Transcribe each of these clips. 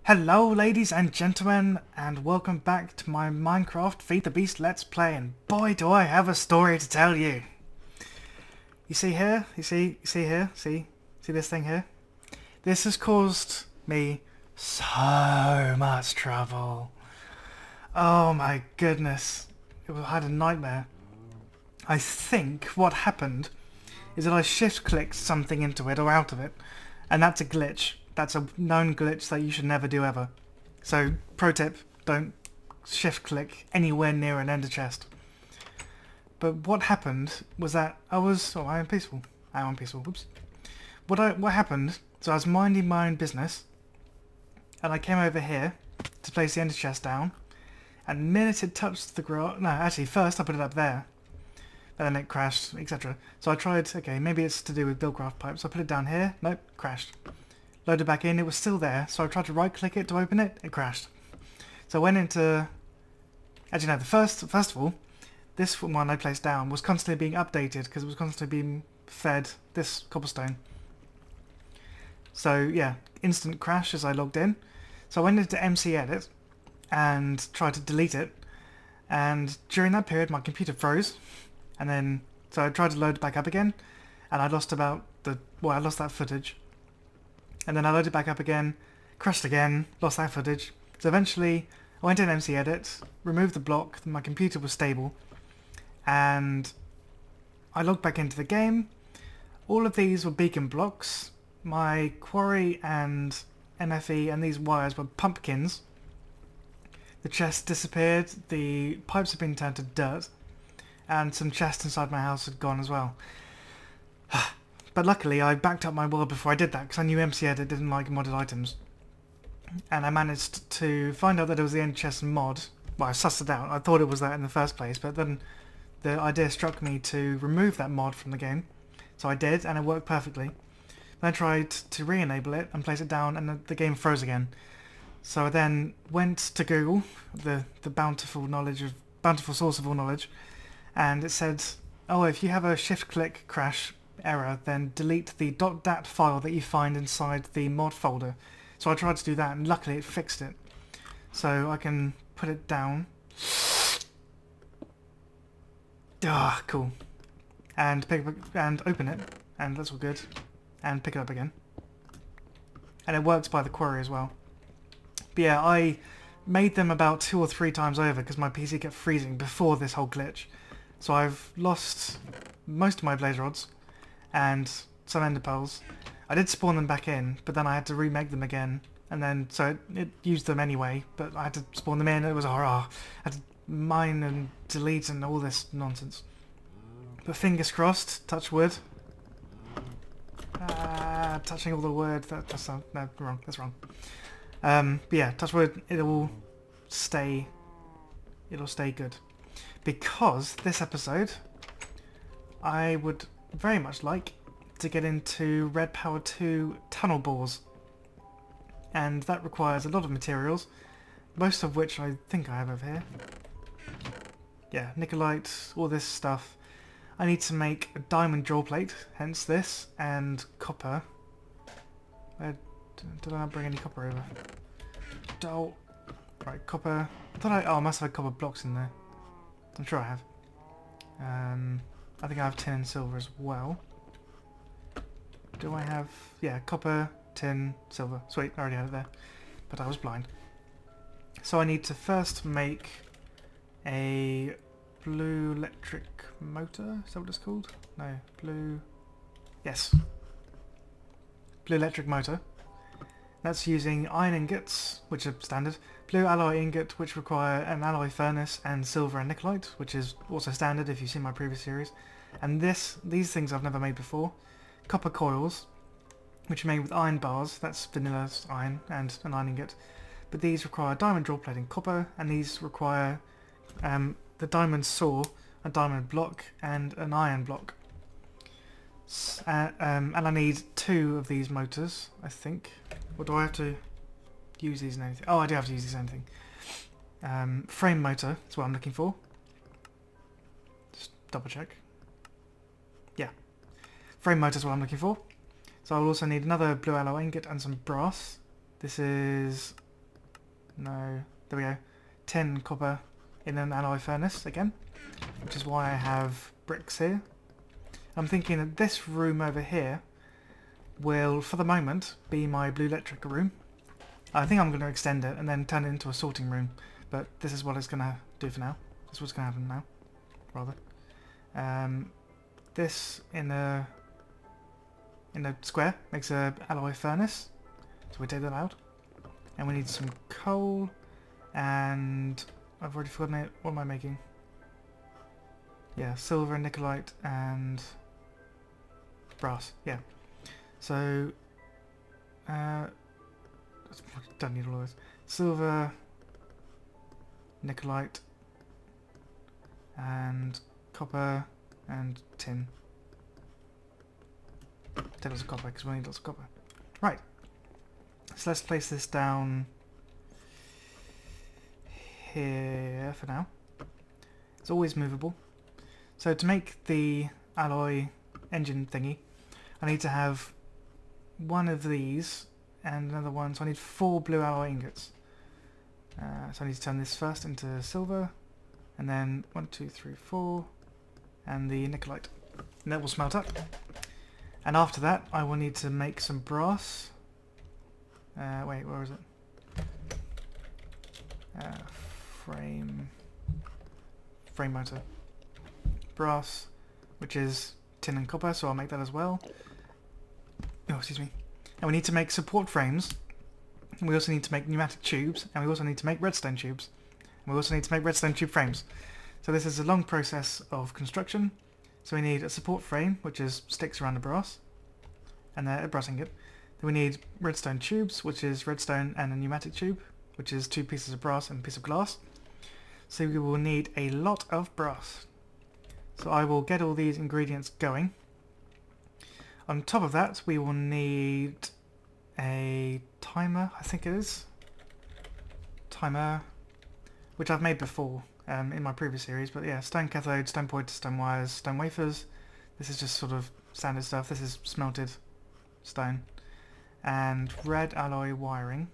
Hello ladies and gentlemen, and welcome back to my Minecraft Feed the Beast Let's Play, and boy do I have a story to tell you. You see here? You see here? See this thing here? This has caused me so much trouble. Oh my goodness. I had a nightmare. I think what happened is that I shift clicked something into it or out of it, and that's a glitch. That's a known glitch that you should never do ever. So, pro tip, don't shift click anywhere near an ender chest. But what happened was that I am peaceful. Whoops. What happened, so I was minding my own business, and I came over here to place the ender chest down, and the minute it touched the ground, no, actually first I put it up there, but then it crashed, etc. So I tried, okay, maybe it's to do with Buildcraft pipes. I put it down here, nope, crashed. Loaded back in, it was still there, so I tried to right click it to open it, it crashed. So I went into, actually no, first of all, this one I placed down was constantly being updated because it was constantly being fed this cobblestone. So yeah, instant crash as I logged in. So I went into MC Edit and tried to delete it, and during that period my computer froze, and then so I tried to load it back up again, and I lost I lost that footage. And then I loaded back up again, crashed again, lost that footage. So eventually I went in MC Edit, removed the block, my computer was stable, and I logged back into the game. All of these were beacon blocks. My quarry and MFE and these wires were pumpkins. The chest disappeared, the pipes had been turned to dirt, and some chests inside my house had gone as well. But luckily I backed up my world before I did that, because I knew MC Edit didn't like modded items. And I managed to find out that it was the end chest mod. Well, I sussed it out. I thought it was that in the first place, but then the idea struck me to remove that mod from the game. So I did, and it worked perfectly. Then I tried to re-enable it and place it down, and the game froze again. So I then went to Google, the bountiful source of all knowledge, and it said, oh, if you have a shift-click crash error, then delete the .dat file that you find inside the mod folder. So I tried to do that, and luckily it fixed it. So I can put it down. Ah, cool. And open it, and that's all good. And pick it up again. And it works by the quarry as well. But yeah, I made them about 2 or 3 times over because my PC kept freezing before this whole glitch. So I've lost most of my blaze rods and some ender pearls. I did spawn them back in, but then I had to remake them again, and then so it used them anyway, but I had to spawn them in. It was a horror. I had to mine and delete and all this nonsense. But fingers crossed, touch wood. Touching all the wood, that's not, no, wrong, that's wrong. But yeah, touch wood, it'll stay good. Because this episode, I would very much like to get into Red Power 2 tunnel bores, and that requires a lot of materials, most of which I think I have over here. Yeah, Nikolite, all this stuff. I need to make a diamond draw plate, hence this, and copper. Did I not bring any copper over? Oh, right, copper. I must have had copper blocks in there. I'm sure I have. I think I have tin and silver as well. Do I have... yeah, copper, tin, silver. Sweet, I already had it there. But I was blind. So I need to first make a blue electric motor. Is that what it's called? No, blue... yes. Blue electric motor. That's using iron ingots, which are standard, blue alloy ingot, which require an alloy furnace, and silver and nikolite, which is also standard if you've seen my previous series. And these things I've never made before. Copper coils, which are made with iron bars, that's vanilla iron and an iron ingot. But these require diamond draw plate and copper, and these require the diamond saw, a diamond block, and an iron block. And I need 2 of these motors, I think. Or do I have to use these in anything? Oh, I do have to use these in anything. Frame motor is what I'm looking for. Just double check. Yeah. Frame motor is what I'm looking for. So I'll also need another blue alloy ingot and some brass. This is No, there we go. Tin, copper in an alloy furnace again, which is why I have bricks here. I'm thinking that this room over here will, for the moment, be my blue electric room. I think I'm going to extend it and then turn it into a sorting room, but this is what it's going to do for now. This is what's going to happen now, rather. This in a square makes a alloy furnace, so we take that out. And we need some coal, and I've already forgotten it. What am I making? Yeah, silver, nickelite, and brass. Yeah. So, don't need all of those. Silver, nickelite, and copper, and tin. 10 lots of copper, because we need lots of copper. Right. So let's place this down here for now. It's always movable. So to make the alloy engine thingy, I need to have one of these and another one. So I need 4 blue alloy ingots. So I need to turn this first into silver, and then 1, 2, 3, 4, and the nickelite. And that will smelt up. And after that, I will need to make some brass. Wait, where is it? Frame motor. Brass, which is tin and copper, so I'll make that as well. Oh, excuse me. And we need to make support frames. And we also need to make pneumatic tubes, and we also need to make redstone tubes. And we also need to make redstone tube frames. So this is a long process of construction. So we need a support frame, which is sticks around the brass, and a brass ingot. Then we need redstone tubes, which is redstone and a pneumatic tube, which is 2 pieces of brass and a piece of glass. So we will need a lot of brass. So I will get all these ingredients going. On top of that, we will need a timer, I think it is. Timer, which I've made before in my previous series, but yeah, stone cathode, stone pointer, stone wires, stone wafers. This is just sort of standard stuff. This is smelted stone. And red alloy wiring.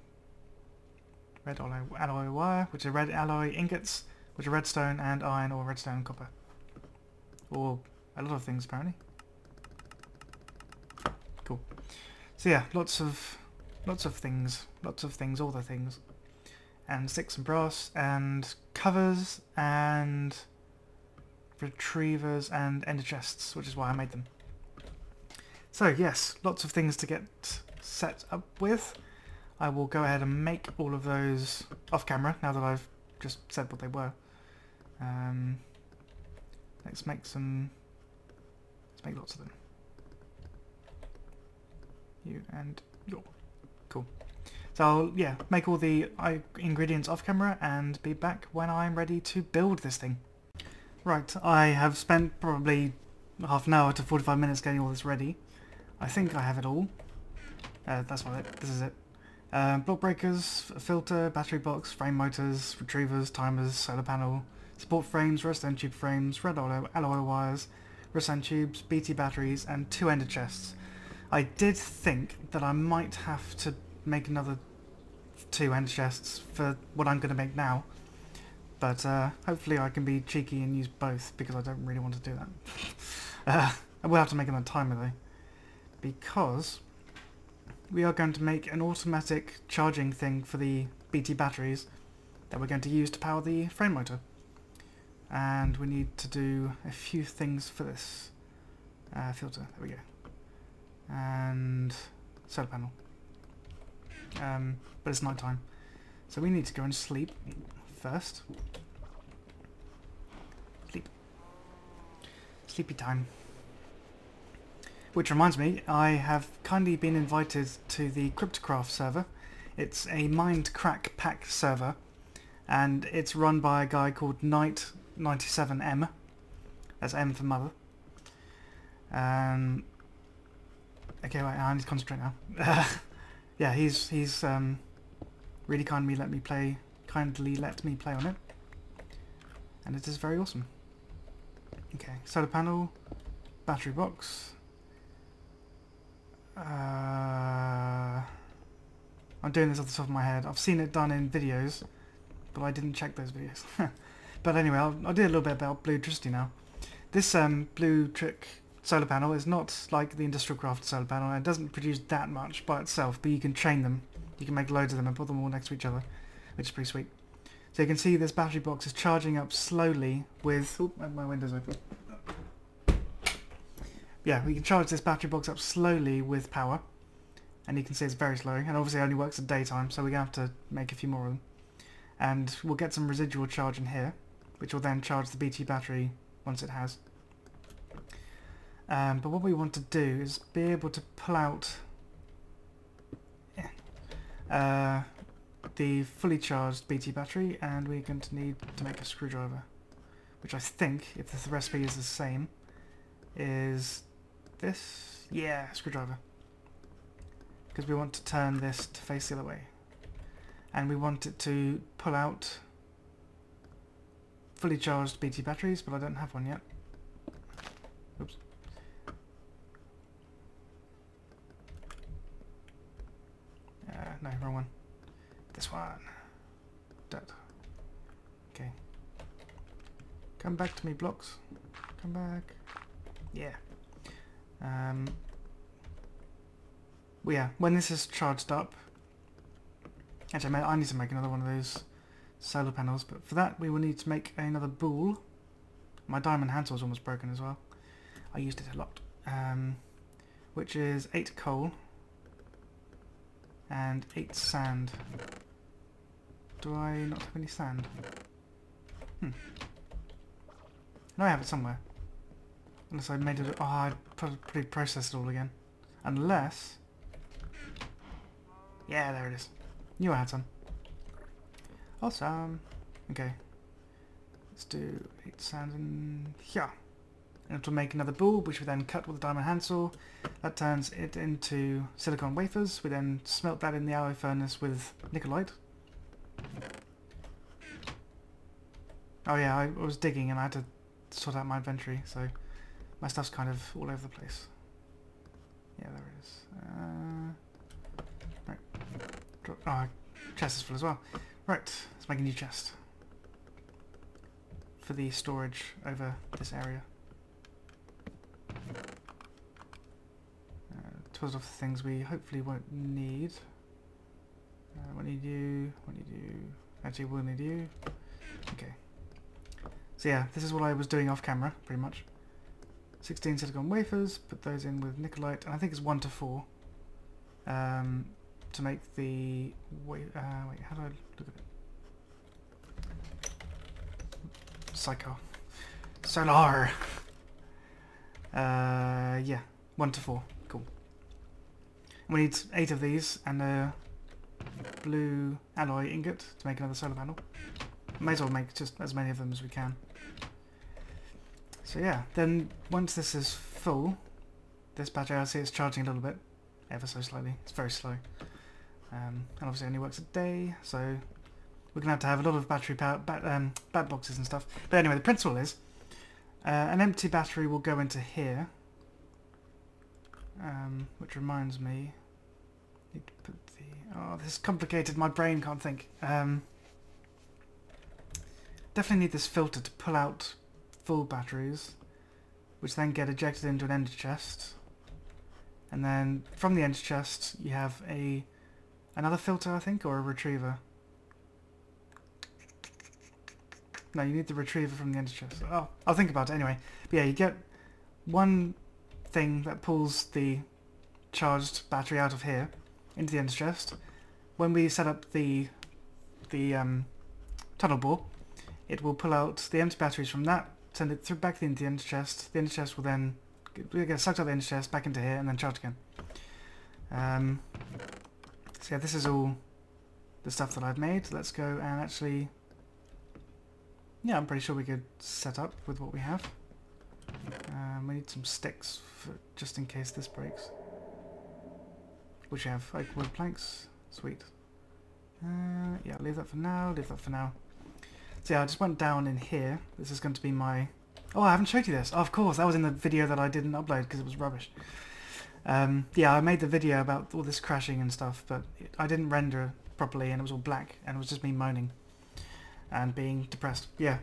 Red alloy wire, which are red alloy ingots, which are redstone and iron, or redstone and copper. Or a lot of things apparently. Cool. So yeah, lots of things, all the things. And sticks and brass and covers and retrievers and ender chests, which is why I made them. So yes, lots of things to get set up with. I will go ahead and make all of those off camera now that I've just said what they were. Let's make lots of them. You and you. Cool. So I'll, yeah, make all the ingredients off camera and be back when I'm ready to build this thing. Right, I have spent probably half an hour to 45 minutes getting all this ready. I think I have it all. That's not it. This is it. Block breakers, a filter, battery box, frame motors, retrievers, timers, solar panel, support frames, redstone tube frames, red alloy wires, redstone tubes, BT batteries, and 2 ender chests. I did think that I might have to make another 2 ender chests for what I'm going to make now, but hopefully I can be cheeky and use both, because I don't really want to do that. I will have to make another timer though, because we are going to make an automatic charging thing for the BT batteries that we're going to use to power the frame motor. And we need to do a few things for this. Filter, there we go. And solar panel. But it's night time, so we need to go and sleep first. Sleepy time. Which reminds me, I have kindly been invited to the Cryptocraft server. It's a Mindcrack pack server, and it's run by a guy called Knight97M. That's M for mother. Okay, wait, I need to concentrate now. Yeah, he's really kindly let me play on it, and it is very awesome. Okay, solar panel, battery box. I I'm doing this off the top of my head. I've seen it done in videos, but I didn't check those videos. But anyway, I'll do a little bit about Bluetricity now. This Bluetric solar panel is not like the Industrial Craft solar panel, and it doesn't produce that much by itself, but you can chain them. You can make loads of them and put them all next to each other, which is pretty sweet. So you can see this battery box is charging up slowly with... Oh, my window's open. Yeah, we can charge this battery box up slowly with power, and you can see it's very slow, and obviously it only works at daytime, so we're going to have to make a few more of them. And we'll get some residual charge in here, which will then charge the BT battery once it has. But what we want to do is be able to pull out the fully charged BT battery, and we're going to need to make a screwdriver, which I think, if the recipe is the same, is this. Yeah, screwdriver. Because we want to turn this to face the other way. And we want it to pull out fully charged BT batteries, but I don't have one yet. Oops. No, wrong one. This one. That. Okay. Come back to me, blocks. Come back. Yeah. Well, yeah, when this is charged up... Actually, I need to make another one of those solar panels, but for that we will need to make another boule. My diamond handsaw is almost broken as well. I used it a lot. Which is 8 coal and 8 sand. Do I not have any sand? No, I have it somewhere. Unless I made it... Oh, I probably processed it all again. Unless... Yeah, there it is. Knew I had some. Awesome. Okay. Let's do 8 sand in here. And it'll make another boule, which we then cut with a diamond handsaw. That turns it into silicon wafers. We then smelt that in the alloy furnace with nickelite. Oh yeah, I was digging and I had to sort out my inventory, so my stuff's kind of all over the place. Yeah, there it is. Right. Oh, chest is full as well. Right, let's make a new chest for the storage over this area. Tools off the things we hopefully won't need. What need you? What need you? Actually, we'll need you. Okay. So yeah, this is what I was doing off camera, pretty much. 16 silicon wafers, put those in with nickelite, and I think it's 1 to 4. To make the... wait, how do I look at it? Psycho. Solar! Yeah, 1 to 4. Cool. We need 8 of these, and a blue alloy ingot to make another solar panel. May as well make just as many of them as we can. So yeah, then once this is full, this battery, I see it's charging a little bit, ever so slowly. It's very slow. And obviously it only works a day, so we're going to have a lot of battery power, bat boxes and stuff. But anyway, the principle is, an empty battery will go into here, which reminds me, need to put the... Oh, this is complicated, my brain can't think. Definitely need this filter to pull out full batteries, which then get ejected into an ender chest. And then from the ender chest you have another filter, I think, or a retriever. No, you need the retriever from the ender chest. Oh, I'll think about it anyway. But yeah, you get one thing that pulls the charged battery out of here into the ender chest. When we set up the tunnel bore, it will pull out the empty batteries from that, send it back into the ender chest. The ender chest will then get sucked out of the ender chest, back into here, and then charge again. So yeah, this is all the stuff that I've made. Let's go and actually... Yeah, I'm pretty sure we could set up with what we have. We need some sticks for, just in case this breaks. Which you have, like wood planks. Sweet. Yeah, leave that for now, leave that for now. So yeah, I just went down in here. This is going to be my... Oh, I haven't showed you this. Oh, of course, that was in the video that I didn't upload because it was rubbish. Yeah, I made the video about all this crashing and stuff, but I didn't render properly and it was all black and it was just me moaning and being depressed. Yeah,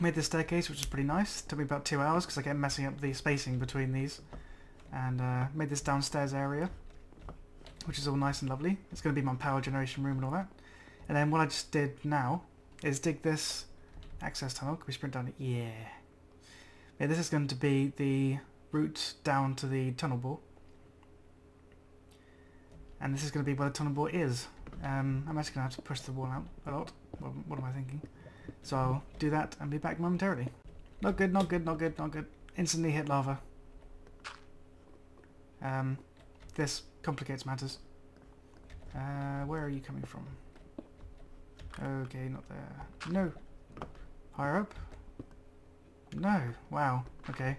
made this staircase, which is pretty nice. Took me about 2 hours because I kept messing up the spacing between these, and made this downstairs area, which is all nice and lovely. It's going to be my power generation room and all that. And then what I just did now is dig this access tunnel. Can we sprint down it? Yeah. Yeah, this is going to be the route down to the tunnel bore. And this is going to be where the tunnel bore is. I'm actually going to have to push the wall out a lot. What am I thinking? So I'll do that and be back momentarily. Not good, not good, not good, not good. Instantly hit lava. This complicates matters. Where are you coming from? Okay, not there. No. Higher up? No. Wow. Okay.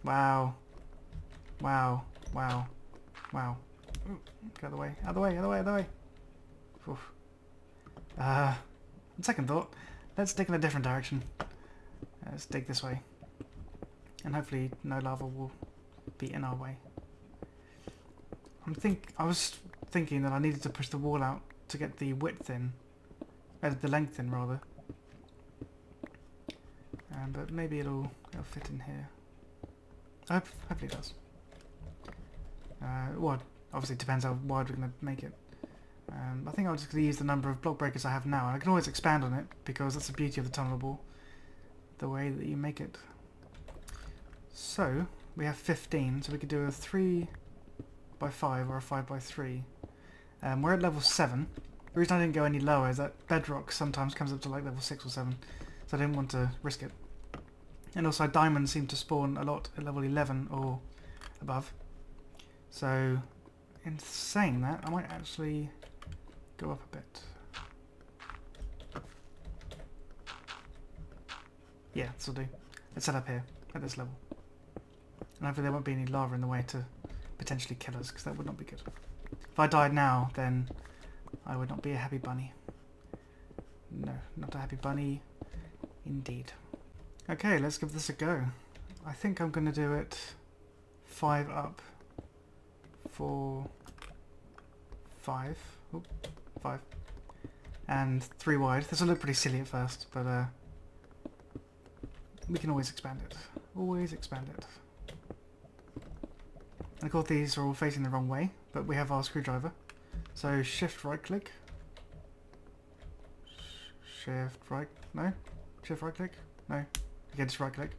Wow. Wow. Wow. Wow. Ooh, get out of the way. Out of the way, out of the way, out of the way. Oof. On second thought, let's dig in a different direction. Let's dig this way. And hopefully no lava will be in our way. I was thinking that I needed to push the wall out to get the width in. The length in, rather. But maybe it'll fit in here. Hopefully it does. Well, obviously it depends how wide we're going to make it. I think I'm just going to use the number of block breakers I have now. And I can always expand on it, because that's the beauty of the tunnel bore. The way that you make it. So, we have 15, so we could do a 3 by 5 or a 5 by 3. We're at level 7. The reason I didn't go any lower is that bedrock sometimes comes up to like level 6 or 7, so I didn't want to risk it. And also diamonds seem to spawn a lot at level 11 or above. So, in saying that, I might actually go up a bit. Yeah, this will do. Let's set up here, at this level. And hopefully there won't be any lava in the way to potentially kill us, because that would not be good. If I died now, then I would not be a happy bunny. No, not a happy bunny indeed. Okay, let's give this a go. I think I'm going to do it 5 up, 4, 5, oop, 5, and 3 wide. This will look pretty silly at first, but we can always expand it. Always expand it. And of course these are all facing the wrong way, but we have our screwdriver. So shift right click. Shift right, no? Shift right click? No. Again, just right click.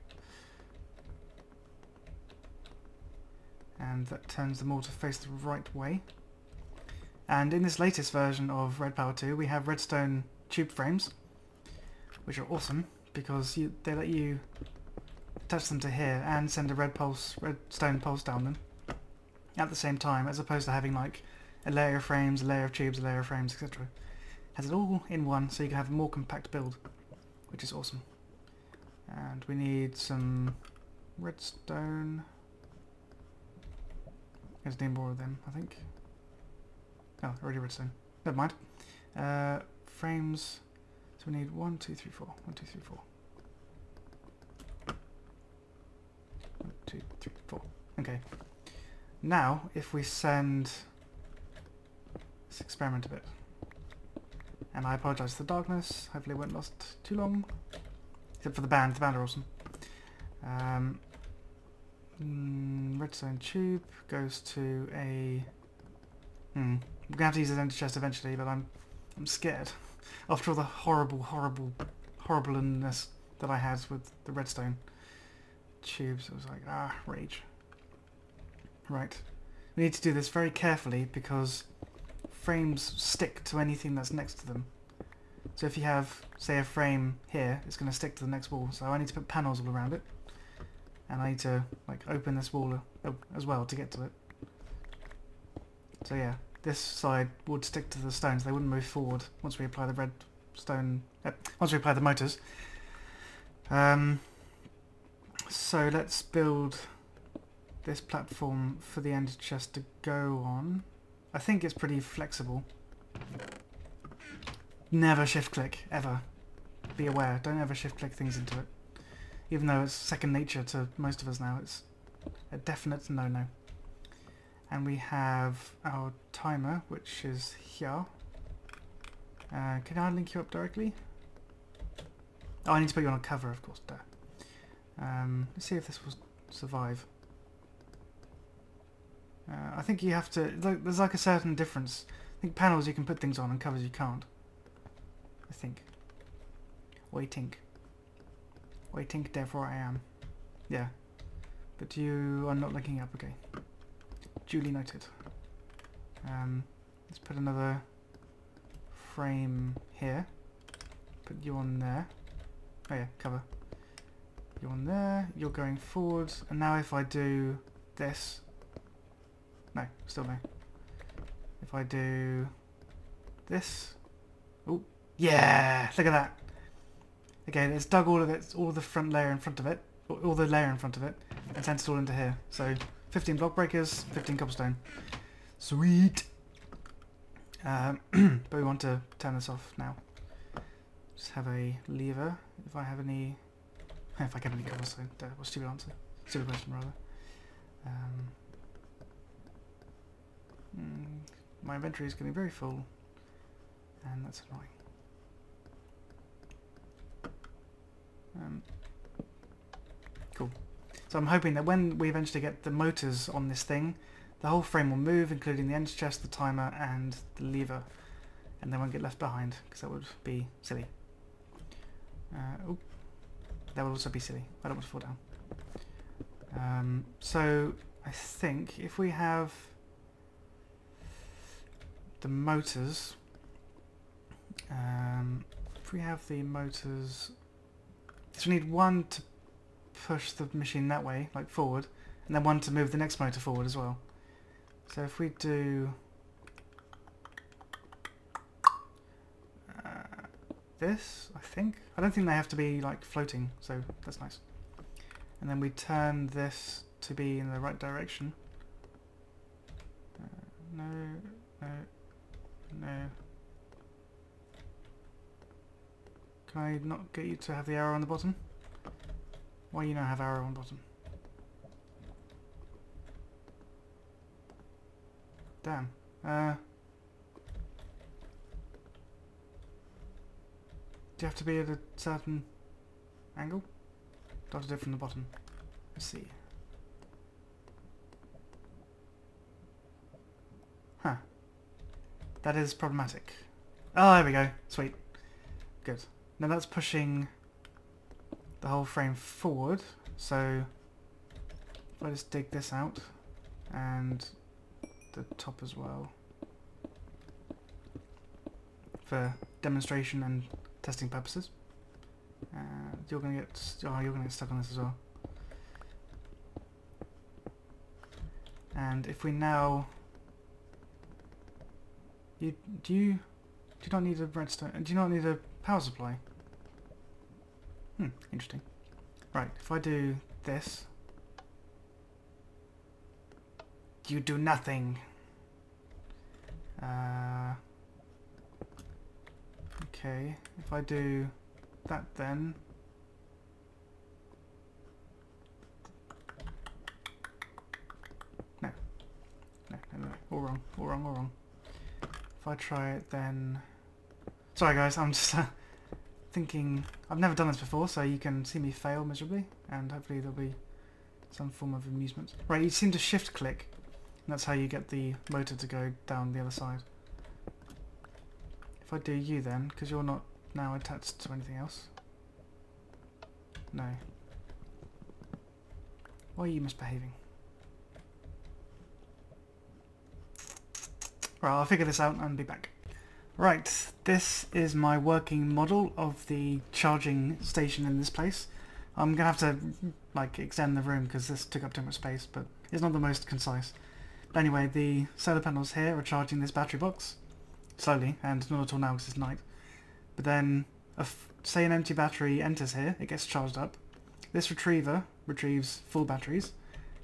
And that turns them all to face the right way. And in this latest version of Red Power 2 we have redstone tube frames, which are awesome because they let you attach them to here and send a redstone pulse down them at the same time, as opposed to having like a layer of frames, a layer of tubes, a layer of frames, etc. Has it all in one, so you can have a more compact build, which is awesome. And we need some redstone. There's need more of them, I think. Oh, already redstone. Never mind. Frames. So we need 1, 2, 3, 4. 1, 2, 3, 4. 1, 2, 3, 4. Okay. Now, if we send... Let's experiment a bit. And I apologise for the darkness. Hopefully it won't last too long. Except for the band. The band are awesome. Redstone tube goes to a... We're going to have to use an ender chest eventually, but I'm scared. After all the horribleness that I had with the redstone tubes, it was like, rage. Right. We need to do this very carefully because frames stick to anything that's next to them. So if you have, say, a frame here, it's going to stick to the next wall. So I need to put panels all around it. And I need to like open this wall as well to get to it. So yeah, this side would stick to the stones. They wouldn't move forward once we apply the redstone. Once we apply the motors. So let's build this platform for the ender chest to go on. I think it's pretty flexible. Never shift click, ever. Be aware, don't ever shift click things into it. Even though it's second nature to most of us now, it's A definite no-no. And we have our timer, which is here. Can I link you up directly? Oh, I need to put you on a cover, of course. Duh. Let's see if this will survive. I think you have to... There's like a certain difference. I think panels you can put things on and covers you can't. I think. Waiting, therefore I am. Yeah. But you are not linking up, okay. Duly noted. Let's put another frame here. Put you on there. Oh yeah, cover. You're on there, you're going forward, and now if I do this... No, still no. If I do this... Oh, yeah! Look at that! Okay, it's dug all of it, all the front layer in front of it, all the layer in front of it, and sent it all into here. So, 15 block breakers, 15 cobblestone. Sweet! But we want to turn this off now. Just have a lever, if I have any... If I get any cobblestone. What a stupid answer. Stupid question, rather. My inventory is getting very full, and that's annoying. Cool. So I'm hoping that when we eventually get the motors on this thing, the whole frame will move, including the end chest, the timer, and the lever, and they won't get left behind, because that would be silly. Oh, that would also be silly. I don't want to fall down. So I think if we have the motors, so we need one to push the machine that way, like forward, and then one to move the next motor forward as well. So if we do this, I think. I don't think they have to be like floating, so that's nice. And then we turn this to be in the right direction. No. Can I not get you to have the arrow on the bottom? Why you not have arrow on the bottom? Damn. Do you have to be at a certain angle? Do I have to do it from the bottom? Let's see. Huh. That is problematic. Oh, there we go. Sweet. Good. Now that's pushing the whole frame forward. So if I just dig this out and the top as well for demonstration and testing purposes. You're gonna get stuck on this as well. And if we now, do you not need a redstone? Do you not need a power supply? Interesting. Right, if I do this, you do nothing. Okay, if I do that then... No. All wrong. If I try it then... Sorry guys, I'm just thinking... I've never done this before, so you can see me fail miserably, and hopefully there'll be some form of amusement. Right, you seem to shift click, and that's how you get the motor to go down the other side. If I do you then, because you're not now attached to anything else. No. Why are you misbehaving? Right, I'll figure this out and be back. Right, this is my working model of the charging station in this place. I'm going to have to like extend the room because this took up too much space, but it's not the most concise. But anyway, the solar panels here are charging this battery box. Slowly, and not at all now because it's night. But then, say an empty battery enters here, it gets charged up. This retriever retrieves full batteries,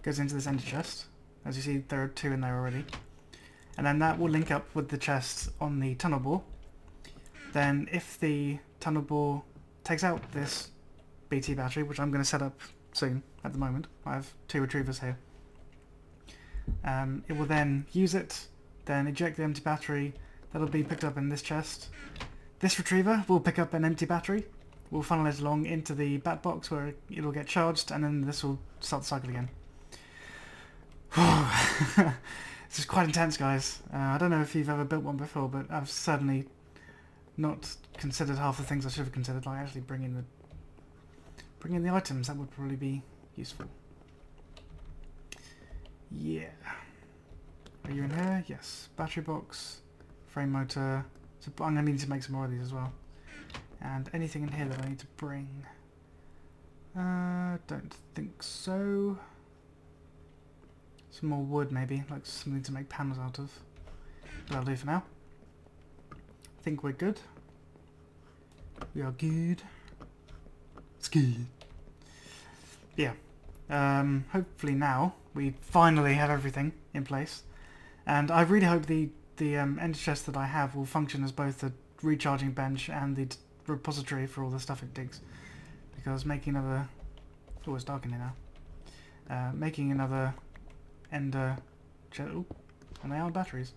goes into this empty chest. As you see, there are 2 in there already. And then that will link up with the chest on the tunnel bore. Then if the tunnel bore takes out this BT battery, which I'm going to set up soon, at the moment. I have 2 retrievers here. It will then use it, then eject the empty battery. That'll be picked up in this chest. This retriever will pick up an empty battery. We'll funnel it along into the bat box where it'll get charged, and then this will start the cycle again. This is quite intense, guys. I don't know if you've ever built one before, but I've certainly not considered half the things I should have considered, like actually bringing the items. That would probably be useful. Yeah. Are you in here? Yes. Battery box, frame motor. So I'm going to need to make some more of these as well. And anything in here that I need to bring? Don't think so. Some more wood maybe, like something to make panels out of. But that'll do for now. I think we're good. We are good. It's good. Yeah. Hopefully now we finally have everything in place. And I really hope the ender chest that I have will function as both the recharging bench and the repository for all the stuff it digs. Because making another... Oh, it's dark in here now. Making another ender chest... Oh, and they are batteries.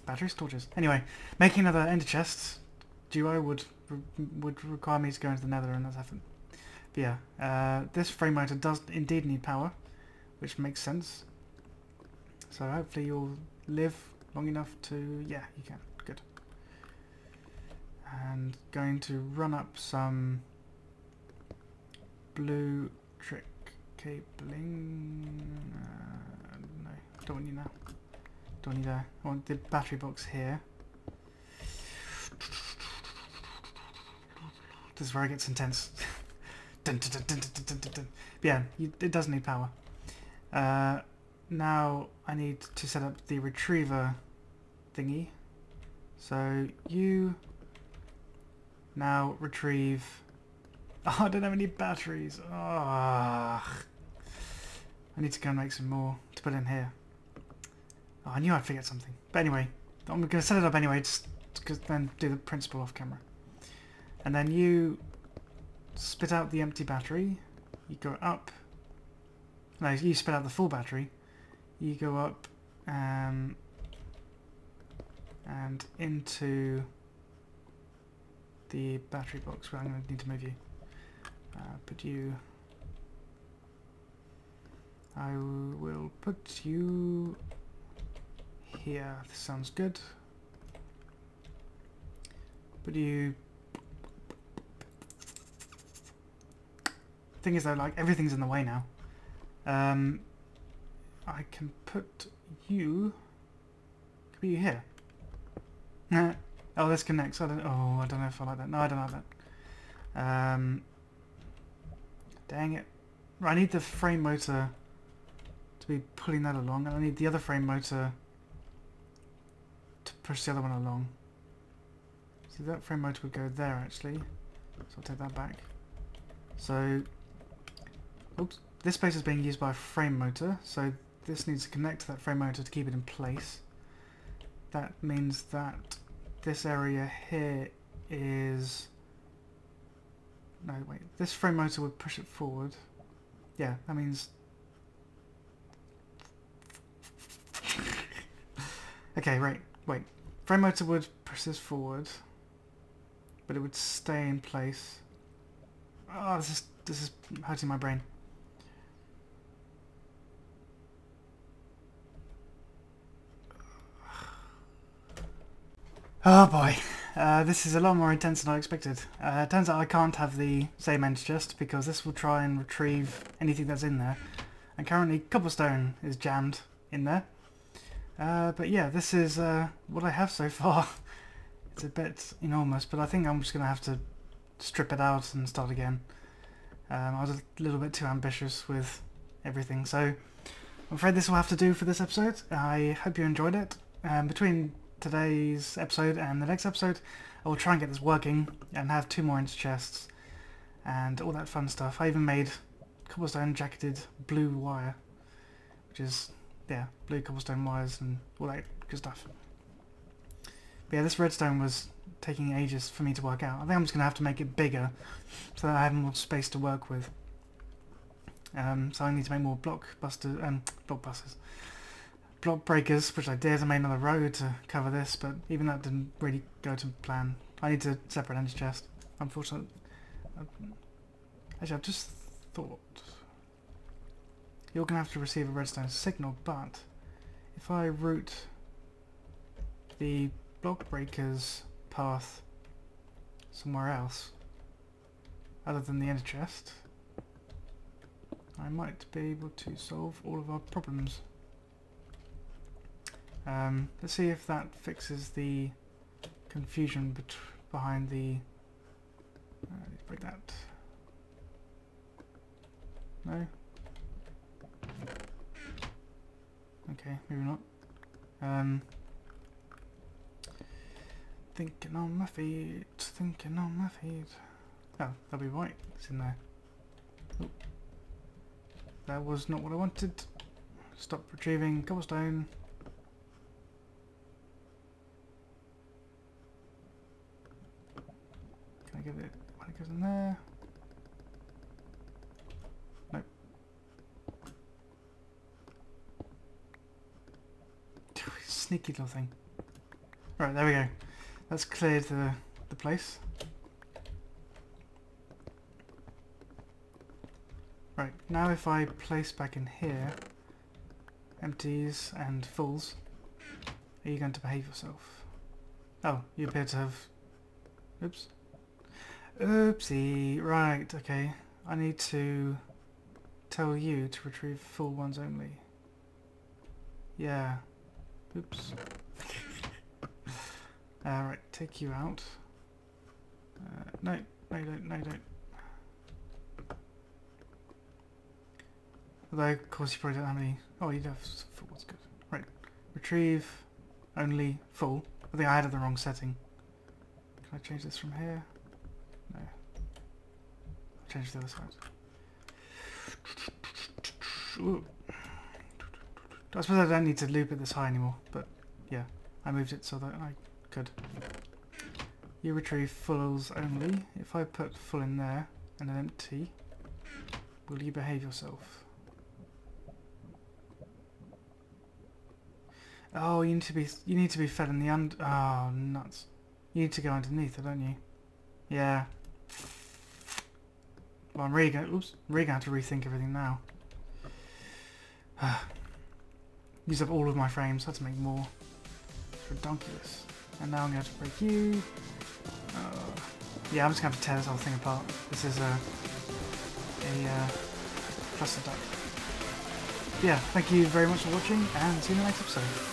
Batteries? Torches. Anyway, making another ender chest duo would require me to go into the nether, and that's happened. But yeah, this frame motor does indeed need power, which makes sense. So hopefully you'll live long enough to... Yeah, you can. Good. And going to run up some blue trick cabling. No, don't want you now. Don't want you there. I want the battery box here. This is where it gets intense. Dun, dun, dun, dun, dun, dun, dun, dun. But yeah, it does need power. Now I need to set up the retriever thingy. So you now retrieve... Oh, I don't have any batteries. Oh, I need to go and make some more to put in here. Oh, I knew I'd forget something. But anyway, I'm going to set it up anyway, just because then do the principle off camera. And then you spit out the empty battery. You go up. No, you spit out the full battery. You go up and into the battery box where I'm going to need to move you. Put you... I will put you here. This sounds good. Put you... Thing is though, like everything's in the way now. I can put you... Could you here? Oh, this connects. I don't know if I like that. No, I don't like that. Dang it. Right, I need the frame motor to be pulling that along, and I need the other frame motor to push the other one along. So that frame motor would go there actually. So I'll take that back. So, oops, this space is being used by a frame motor, so this needs to connect to that frame motor to keep it in place. That means that this area here is... No, wait, this frame motor would push it forward. Yeah, that means... Okay, right, wait. Frame motor would push this forward, but it would stay in place. Oh, this is hurting my brain. Oh boy, this is a lot more intense than I expected. It turns out I can't have the same ender chest because this will try and retrieve anything that's in there. And currently cobblestone is jammed in there. But yeah, this is what I have so far. It's a bit enormous, but I think I'm just going to have to strip it out and start again. I was a little bit too ambitious with everything, so I'm afraid this will have to do for this episode. I hope you enjoyed it. Between today's episode and the next episode, I will try and get this working and have 2 more ender chests and all that fun stuff. I even made cobblestone jacketed blue wire, which is, yeah, blue cobblestone wires and all that good stuff. But yeah, this redstone was taking ages for me to work out. I think I'm just going to have to make it bigger so that I have more space to work with. So I need to make more block breakers, which I did. I made another road to cover this, but even that didn't really go to plan. I need to separate ender chest. Unfortunately. Actually, I've just thought you're going to have to receive a redstone signal, but if I route the block breakers path somewhere else other than the ender chest, I might be able to solve all of our problems. Let's see if that fixes the confusion behind the... let's break that. No? Okay, maybe not. Thinking on my feet, thinking on my feet. Oh, that'll be right, it's in there. Oh. That was not what I wanted. Stop retrieving cobblestone. Can I get it when it goes in there? Nope. Sneaky little thing. Right, there we go. That's cleared the place. Right, now if I place back in here empties and fulls, are you going to behave yourself? Oh, you appear to have... Oops. Oopsie. Right, okay. I need to tell you to retrieve full ones only. Yeah. Oops. Right, take you out. No, no, don't, no, don't. Although, of course, you probably don't have any... Oh, you do have full, that's good. Right, retrieve only full. I think I added the wrong setting. Can I change this from here? No. I'll change the other side. Ooh. I suppose I don't need to loop it this high anymore, but yeah, I moved it so that I could. You retrieve fulls only. If I put full in there and an empty, will you behave yourself? Oh, you need to be fed in the oh, nuts. You need to go underneath it, don't you? Yeah. Well, I'm really going to have to rethink everything now. Use up all of my frames, I had to make more. It's ridiculous. And now I'm going to have to break you. Yeah, I'm just going to have to tear this whole thing apart. This is a cluster duck. Yeah, thank you very much for watching, and see you in the next episode.